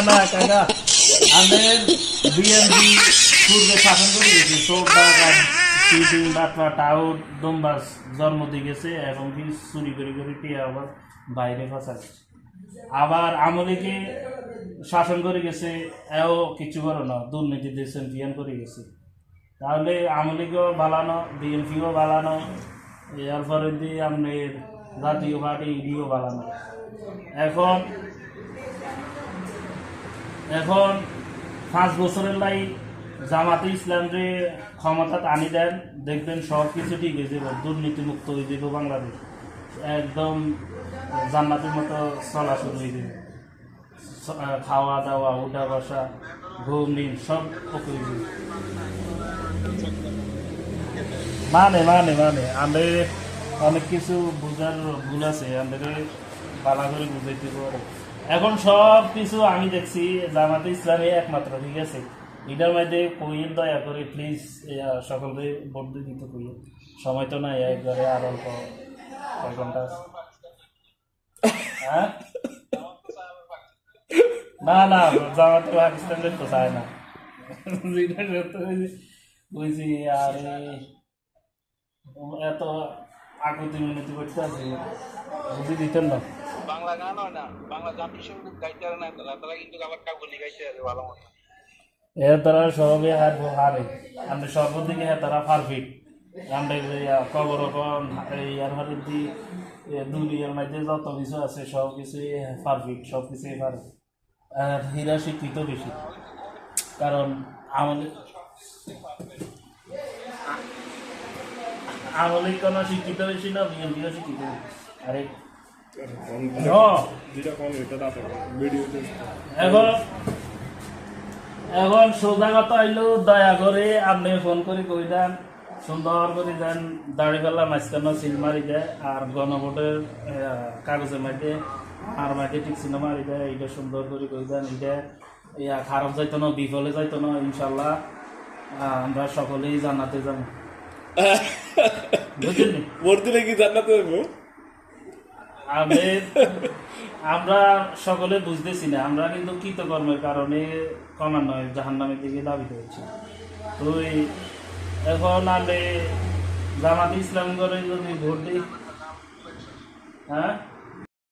না কাকা আমাদের বিএনপি পূর্বে শাসন করে গেছে সব টাকা চিটিং বাটপা টাউট দমবাস জন্ম দিয়ে গেছে এবং কি চুরি করে করে টিয়া আবার বাইরে ফাঁসাচ্ছে আবার আমলিকে শাসন করে গেছে এও কিছু করো না দুর্নীতিতে চ্যাম্পিয়ন করে গেছে তাহলে আমলিকেও বালানো বিএনপিও বালানো এরপরে দিয়ে আপনার জাতীয় পার্টি ইডিও বালানো এখন এখন 5 বছরের লাই জামাতে ইসলামরে ক্ষমতা আনি দেন দেখবেন সব কিছু ঠিক হয়ে যাবে দুর্নীতিমুক্ত হয়ে যাবে বাংলাদেশ একদম জান্নাতের মতো চলা শুরু হয়ে যাবে খাওয়া দাওয়া উঠা বসা ঘুম নিন সব ওকে হয়ে যাবে মানে মানে মানে আমাদের অনেক কিছু বোঝার ভুল আছে আমাদের পালা করে বুঝাইতে পারে এখন সব কিছু আমি দেখছি জামাতে ইসলামী একমাত্র ঠিক আছে এটার মধ্যে কইন দয়া করে প্লিজ সকলকে ভোট দিয়ে দিতে কইন সময় তো নাই একবারে আর অল্প কয় ঘন্টা হ্যাঁ না না জামাতে পাকিস্তানের তো চায় না বুঝছি আরে এত আকুতি মিনতি করতে আছে বুঝি দিতেন না বাংলা গান হয় না বাংলা জাতীয় সঙ্গীত গাইতে পারে না তারা কিন্তু আবার কাবুলি গাইতে পারে ভালো মতো তারা সবে হারে আমরা সর্বদিকে তারা পারফেক্ট আমরা কবর ইয়ার হারে দি দুনিয়ার মধ্যে যত কিছু আছে সব কিছুই পারফেক্ট সব কিছুই পারে আর হীরা শিক্ষিত বেশি কারণ আমলে কোনো শিক্ষিত বেশি না বিএনপিও শিক্ষিত আরে এখন সোজা কথা আইলো দয়া করে আপনি ফোন করে কই দেন সুন্দর করে দেন দাড়ি ফেলা মাঝখানে সিল মারি দেয় আর গণভোটের কাগজের মধ্যে আর মাঠে ঠিক সিনেমা মারি দেয় এইটা সুন্দর করে কই দেন এইটা খারাপ যাইতো না বিফলে যাইতো না ইনশাল্লাহ আমরা সকলেই জান্নাতে যাবো বুঝলেন ভোট দিলে কি জান্নাতে যাবো আমরা সকলে বুঝতেছি না আমরা কিন্তু কৃতকর্মের কারণে কমার নয় জাহান্নামের দিকে দাবিত হচ্ছে তো এখন আমি জামাতে ইসলাম করে যদি ভোট দিই হ্যাঁ